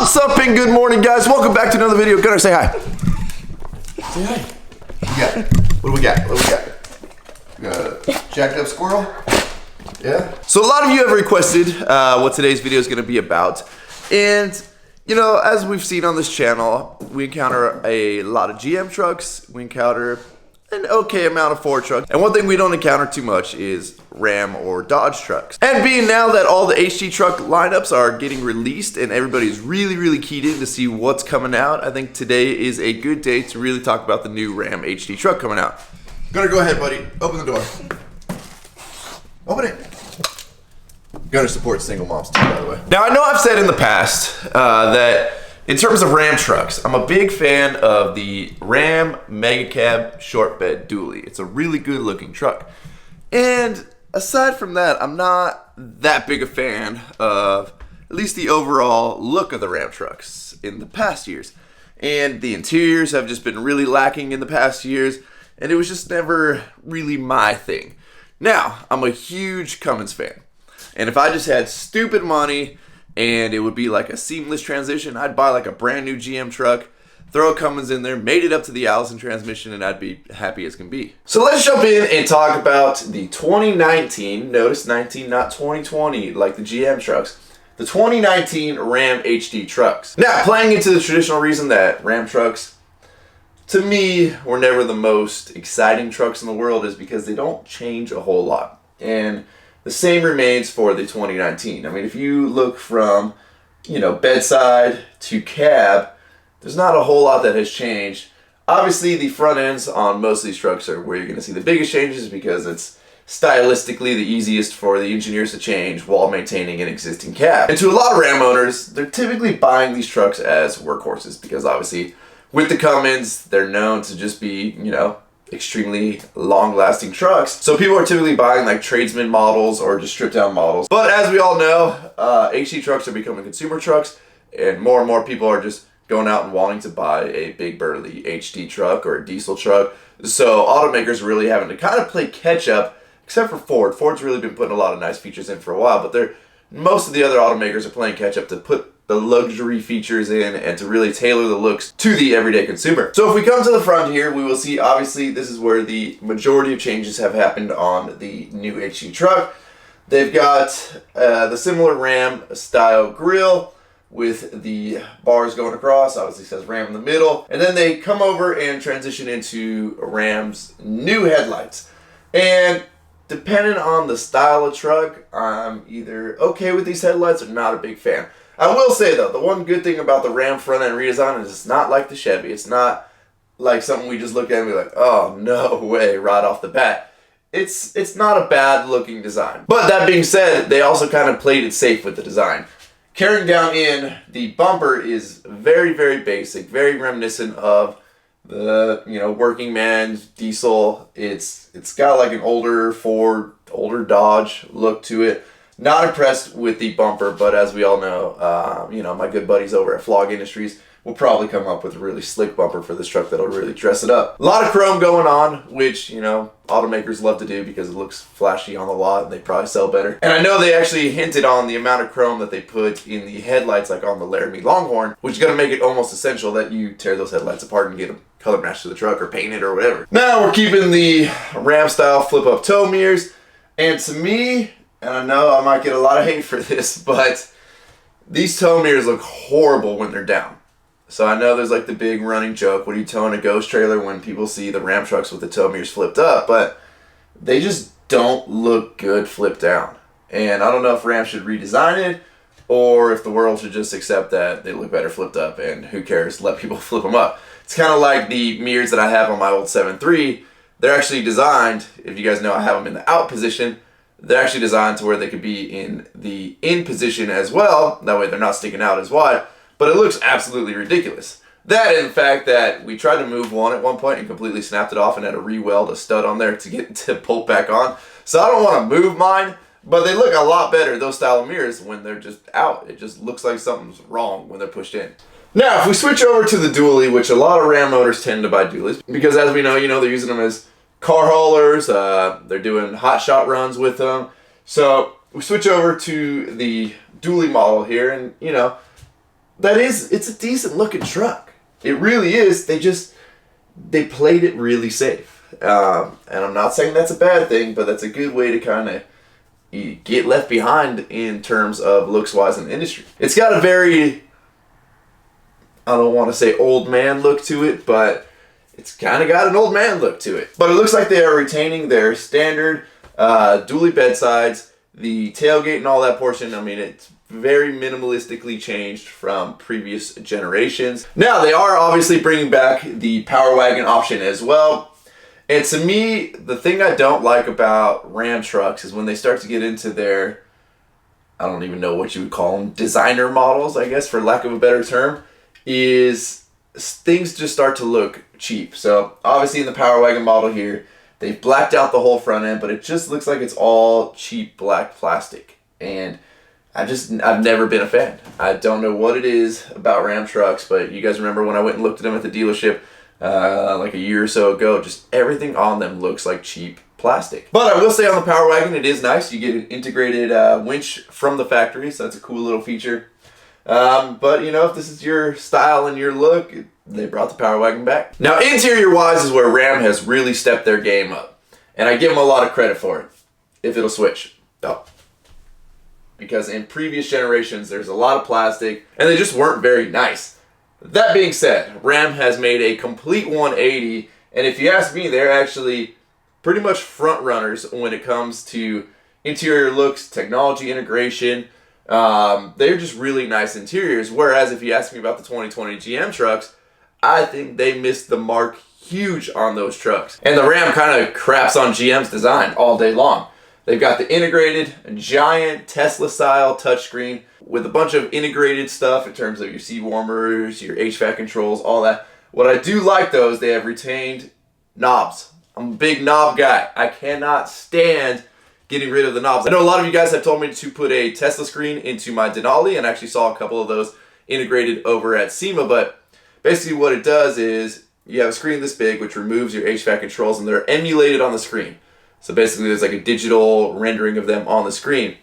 What's up and good morning, guys? Welcome back to another video. Gunnar, say hi. Say hi. What do we got? We got a jacked up squirrel. Yeah. So a lot of you have requested what today's video is going to be about. And, you know, as we've seen on this channel, we encounter a lot of GM trucks. We encounter an okay amount of Ford trucks. And one thing we don't encounter too much is Ram or Dodge trucks. And being now that all the HD truck lineups are getting released and everybody's really keyed in to see what's coming out, I think today is a good day to really talk about the new Ram HD truck coming out. Gunnar, go ahead, buddy. Open the door. Open it. Gunnar supports single moms too, by the way. Now, I know I've said in the past that in terms of Ram trucks, I'm a big fan of the Ram Mega Cab Short Bed Dually. It's a really good looking truck. And aside from that, I'm not that big a fan of at least the overall look of the Ram trucks in the past years. And the interiors have just been really lacking in the past years, and it was just never really my thing. Now, I'm a huge Cummins fan. And if I just had stupid money and it would be like a seamless transition, I'd buy like a brand new GM truck, throw a Cummins in there, made it up to the Allison transmission, and I'd be happy as can be. So let's jump in and talk about the 2019, notice 19, not 2020, like the GM trucks, the 2019 Ram HD trucks. Now, playing into the traditional reason that Ram trucks, to me, were never the most exciting trucks in the world is because they don't change a whole lot. And the same remains for the 2019. I mean, if you look from, bedside to cab, there's not a whole lot that has changed. Obviously, the front ends on most of these trucks are where you're going to see the biggest changes because it's stylistically the easiest for the engineers to change while maintaining an existing cab. And to a lot of Ram owners, they're typically buying these trucks as workhorses because obviously with the Cummins, they're known to just be, extremely long-lasting trucks. So people are typically buying like tradesman models or just stripped-down models. But as we all know, HD trucks are becoming consumer trucks, and more people are just going out and wanting to buy a big burly HD truck or a diesel truck. So automakers are really having to kind of play catch-up, except for Ford. Ford's really been putting a lot of nice features in for a while, but most of the other automakers are playing catch-up to put the luxury features in and to really tailor the looks to the everyday consumer. So if we come to the front here, we will see obviously this is where the majority of changes have happened on the new HD truck. They've got the similar Ram style grille with the bars going across, obviously says Ram in the middle, and then they come over and transition into Ram's new headlights. And depending on the style of truck, I'm either okay with these headlights or not a big fan. I will say though, the one good thing about the Ram front end redesign is it's not like the Chevy. It's not like something we just look at and be like, oh no way, right off the bat. It's not a bad looking design. But that being said, they also kind of played it safe with the design. Carrying down in, the bumper is very basic, very reminiscent of the working man's diesel. It's got like an older Ford, older Dodge look to it. Not impressed with the bumper, but as we all know, my good buddies over at Flog Industries will probably come up with a really slick bumper for this truck that'll really dress it up. A lot of chrome going on, which, automakers love to do because it looks flashy on the lot and they probably sell better. And I know they actually hinted on the amount of chrome that they put in the headlights, like on the Laramie Longhorn, which is going to make it almost essential that you tear those headlights apart and get them color matched to the truck or paint it or whatever. Now we're keeping the Ram style flip up tow mirrors, and to me, and I know I might get a lot of hate for this, but these tow mirrors look horrible when they're down. So I know there's like the big running joke, what are you towing a ghost trailer when people see the Ram trucks with the tow mirrors flipped up, but they just don't look good flipped down. And I don't know if Ram should redesign it or if the world should just accept that they look better flipped up and who cares, let people flip them up. It's kind of like the mirrors that I have on my old 7.3. They're actually designed, if you guys know I have them in the out position, they're actually designed to where they could be in the in position as well. That way they're not sticking out as wide, but it looks absolutely ridiculous. That and the fact that we tried to move one at one point and completely snapped it off and had to re-weld a stud on there to get to pull back on. So I don't want to move mine, but they look a lot better, those style of mirrors, when they're just out. It just looks like something's wrong when they're pushed in. Now, if we switch over to the dually, which a lot of Ram owners tend to buy dualies, because as we know, they're using them as car haulers, they're doing hot shot runs with them. So we switch over to the dually model here, and it's a decent looking truck. It really is. They played it really safe. And I'm not saying that's a bad thing, but that's a good way to kind of get left behind in terms of looks-wise in the industry. It's got a very, I don't want to say old man look to it, but it's kind of got an old man look to it. But it looks like they are retaining their standard dually bedsides, the tailgate and all that portion. I mean, it's very minimalistically changed from previous generations. Now, they are obviously bringing back the Power Wagon option as well. And to me, the thing I don't like about Ram trucks is when they start to get into their, I don't even know what you would call them, designer models, I guess, for lack of a better term, is things just start to look cheap. So obviously in the Power Wagon model here, they've blacked out the whole front end, but it just looks like it's all cheap black plastic. And I've never been a fan. I don't know what it is about Ram trucks, but you guys remember when I went and looked at them at the dealership like a year or so ago, just everything on them looks like cheap plastic. But I will say on the Power Wagon, it is nice. You get an integrated winch from the factory, so that's a cool little feature. But you know, if this is your style and your look, they brought the Power Wagon back. Now, interior-wise is where Ram has really stepped their game up. And I give them a lot of credit for it, if it'll switch. Oh. Because in previous generations, there's a lot of plastic, and they just weren't very nice. That being said, Ram has made a complete 180, and if you ask me, they're actually pretty much front runners when it comes to interior looks, technology integration. They're just really nice interiors, whereas if you ask me about the 2020 GM trucks, I think they missed the mark huge on those trucks. And the Ram kind of craps on GM's design all day long. They've got the integrated, giant Tesla-style touchscreen with a bunch of integrated stuff in terms of your seat warmers, your HVAC controls, all that. What I do like, though, is they have retained knobs. I'm a big knob guy. I cannot stand getting rid of the knobs. I know a lot of you guys have told me to put a Tesla screen into my Denali, and I actually saw a couple of those integrated over at SEMA, but basically what it does is you have a screen this big, which removes your HVAC controls, and they're emulated on the screen. So basically there's like a digital rendering of them on the screen.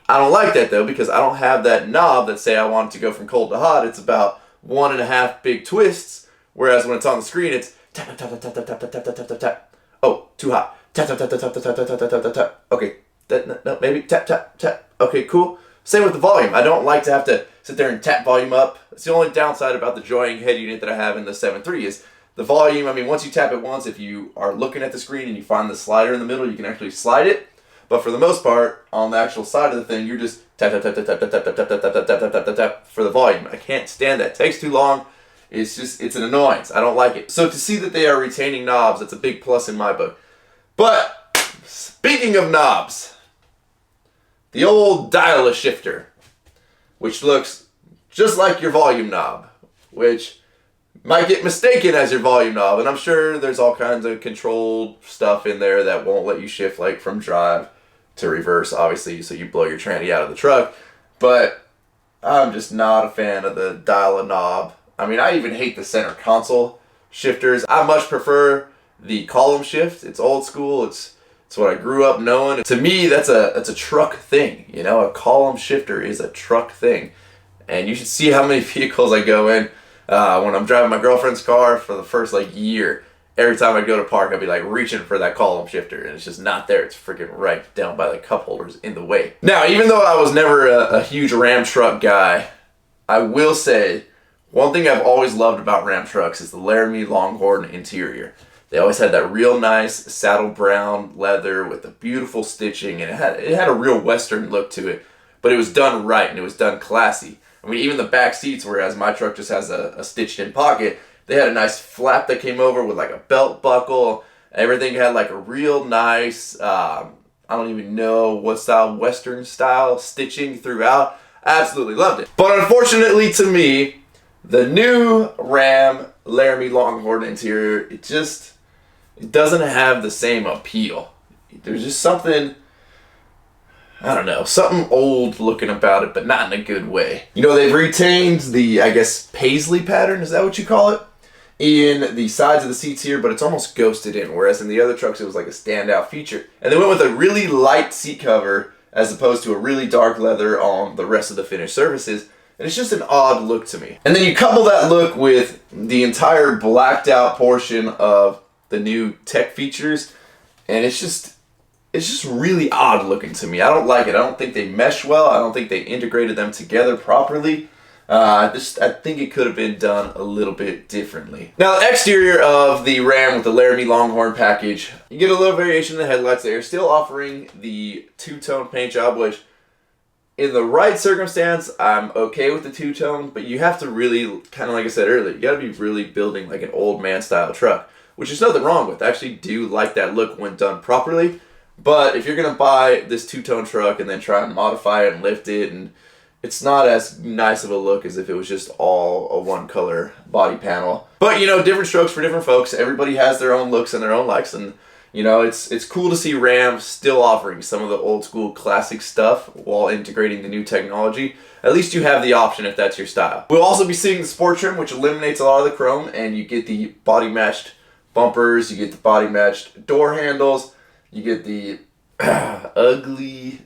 I don't like that though, because I don't have that knob that say I want it to go from cold to hot. It's about 1.5 big twists, whereas when it's on the screen, it's tap, tap, tap, tap, tap, tap, tap, tap, tap, tap, tap. Oh, too hot. Tap, tap, tap, tap, tap, tap, tap, tap, tap, tap, tap. Okay, no, maybe tap, tap, tap. Okay, cool. Same with the volume. I don't like to have to sit there and tap volume up. It's the only downside about the Joying head unit that I have in the 7.3 is the volume. I mean, once you tap it once, if you are looking at the screen and you find the slider in the middle, you can actually slide it. But for the most part, on the actual side of the thing, you're just tap, tap, tap, tap, tap, tap, tap, tap, tap, tap, tap, tap, tap, tap, tap for the volume. I can't stand that. It takes too long. It's an annoyance. I don't like it. So to see that they are retaining knobs, that's a big plus in my book. But speaking of knobs, the old dial-a shifter, which looks just like your volume knob, which might get mistaken as your volume knob, and I'm sure there's all kinds of controlled stuff in there that won't let you shift like from drive to reverse, obviously, so you blow your tranny out of the truck. But I'm just not a fan of the dial-a knob. I mean, I even hate the center console shifters. I much prefer the column shift. It's old school. It's what I grew up knowing. To me, that's a truck thing. You know, a column shifter is a truck thing. And you should see how many vehicles I go in. When I'm driving my girlfriend's car for the first year, every time I go to park, I'd be reaching for that column shifter, and it's just not there. It's freaking right down by the cup holders in the way. Now, even though I was never a huge Ram truck guy, I will say one thing I've always loved about Ram trucks is the Laramie Longhorn interior. They always had that real nice saddle brown leather with the beautiful stitching, and it had a real Western look to it, but it was done right and it was done classy. I mean, even the back seats, whereas my truck just has a stitched-in pocket, they had a nice flap that came over with a belt buckle. Everything had a real nice, I don't even know what style, Western style stitching throughout. Absolutely loved it. But unfortunately to me, the new Ram Laramie Longhorn interior, it doesn't have the same appeal. There's just something, I don't know, something old looking about it, but not in a good way. You know, they've retained the, I guess, paisley pattern, is that what you call it? In the sides of the seats here, but it's almost ghosted in, whereas in the other trucks it was a standout feature. And they went with a really light seat cover as opposed to a really dark leather on the rest of the finished surfaces. And it's just an odd look to me. And then you couple that look with the entire blacked out portion of the new tech features, and it's just really odd looking to me. I don't like it. I don't think they mesh well. I don't think they integrated them together properly. I think it could have been done a little bit differently. Now, the exterior of the Ram with the Laramie Longhorn package, you get a little variation in the headlights. They are still offering the two-tone paint job, which in the right circumstance, I'm okay with the two-tone, but you have to really, kind of like I said earlier, you got to be really building like an old man style truck, which is nothing wrong with. I actually do like that look when done properly. But if you're going to buy this two-tone truck and then try and modify it and lift it, and it's not as nice of a look as if it was just all a one-color body panel. But, you know, different strokes for different folks. Everybody has their own looks and their own likes, and you know, it's cool to see Ram still offering some of the old school classic stuff while integrating the new technology. At least you have the option if that's your style. We'll also be seeing the Sport trim, which eliminates a lot of the chrome, and you get the body matched bumpers, you get the body matched door handles, you get the ugly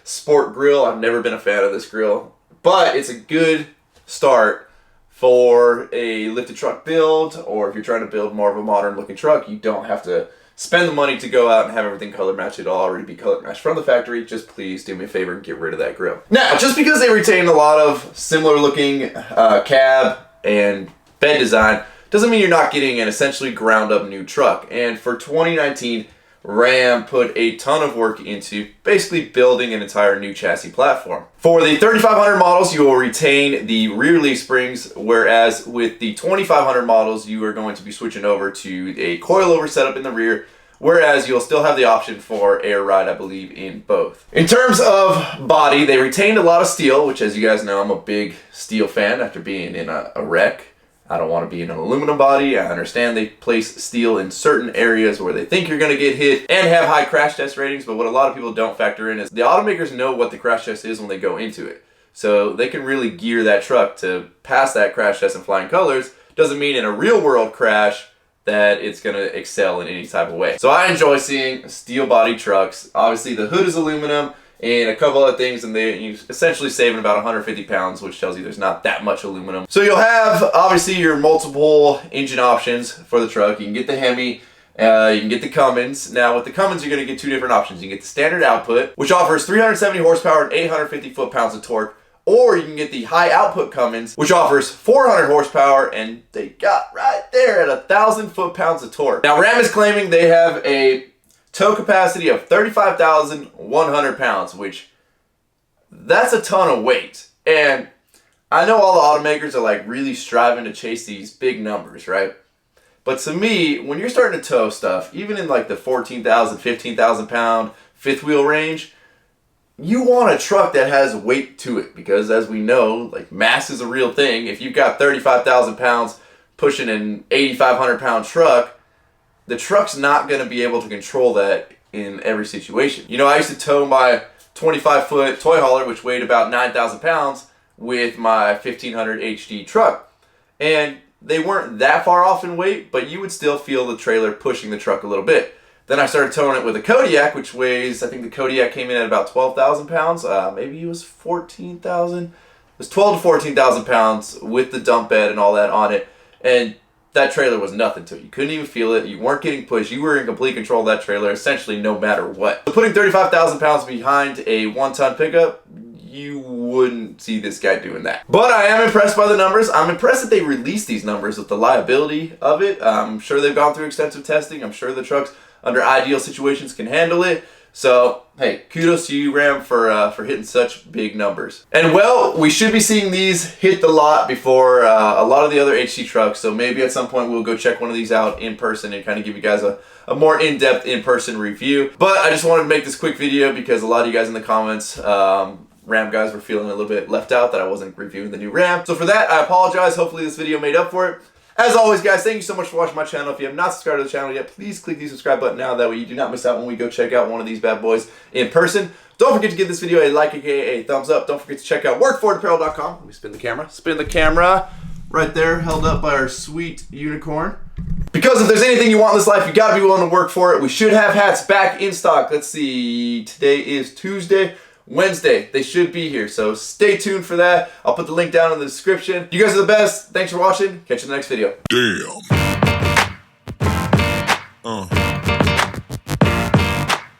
Sport grill. I've never been a fan of this grill, but it's a good start for a lifted truck build, or if you're trying to build more of a modern looking truck, you don't have to spend the money to go out and have everything color matched. It'll already be color matched from the factory. Just please do me a favor and get rid of that grill. Now, just because they retain a lot of similar looking cab and bed design doesn't mean you're not getting an essentially ground up new truck. And for 2019, Ram put a ton of work into basically building an entire new chassis platform. For the 3500 models, you will retain the rear leaf springs, whereas with the 2500 models, you are going to be switching over to a coilover setup in the rear, whereas you'll still have the option for air ride, I believe, in both. In terms of body, they retained a lot of steel, which, as you guys know, I'm a big steel fan after being in a wreck. I don't want to be in an aluminum body. I understand they place steel in certain areas where they think you're going to get hit and have high crash test ratings, but what a lot of people don't factor in is the automakers know what the crash test is when they go into it. So they can really gear that truck to pass that crash test in flying colors. Doesn't mean in a real world crash that it's going to excel in any type of way. So I enjoy seeing steel body trucks. Obviously the hood is aluminum and a couple other things, and you essentially saving about 150 pounds, which tells you there's not that much aluminum. So you'll have obviously your multiple engine options for the truck. You can get the Hemi, you can get the Cummins. Now with the Cummins, you're going to get two different options. You can get the standard output, which offers 370 horsepower and 850 foot-pounds of torque, or you can get the high output Cummins, which offers 400 horsepower, and they got right there at 1,000 foot-pounds of torque. Now Ram is claiming they have a tow capacity of 35,100 pounds, which that's a ton of weight. And I know all the automakers are like really striving to chase these big numbers, right? But to me, when you're starting to tow stuff, even in like the 14,000, 15,000 pound fifth wheel range, you want a truck that has weight to it, because as we know, like mass is a real thing. If you've got 35,000 pounds pushing an 8,500 pound truck, the truck's not going to be able to control that in every situation. You know, I used to tow my 25-foot toy hauler, which weighed about 9,000 pounds, with my 1500 HD truck. And they weren't that far off in weight, but you would still feel the trailer pushing the truck a little bit. Then I started towing it with a Kodiak, which weighs, I think the Kodiak came in at about 12,000 pounds. Maybe it was 14,000. It was 12 to 14,000 pounds with the dump bed and all that on it. And that trailer was nothing to it. You couldn't even feel it. You weren't getting pushed. You were in complete control of that trailer, essentially no matter what. So putting 35,000 pounds behind a 1-ton pickup, you wouldn't see this guy doing that. But I am impressed by the numbers. I'm impressed that they released these numbers with the liability of it. I'm sure they've gone through extensive testing. I'm sure the trucks, under ideal situations, can handle it. So, hey, kudos to you, Ram, for hitting such big numbers. And well, we should be seeing these hit the lot before a lot of the other HC trucks. So maybe at some point we'll go check one of these out in person and kind of give you guys a more in-depth in-person review. But I just wanted to make this quick video because a lot of you guys in the comments, Ram guys, were feeling a little bit left out that I wasn't reviewing the new Ram. So for that, I apologize. Hopefully this video made up for it. As always, guys, thank you so much for watching my channel. If you have not subscribed to the channel yet, please click the subscribe button now. That way you do not miss out when we go check out one of these bad boys in person. Don't forget to give this video a like, aka a thumbs up. Don't forget to check out workforapparel.com. Let me spin the camera. Spin the camera right there, held up by our sweet unicorn. Because if there's anything you want in this life, you got to be willing to work for it. We should have hats back in stock. Let's see. Today is Tuesday. Wednesday. They should be here, so stay tuned for that. I'll put the link down in the description. You guys are the best. Thanks for watching. Catch you in the next video. Damn.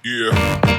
Yeah.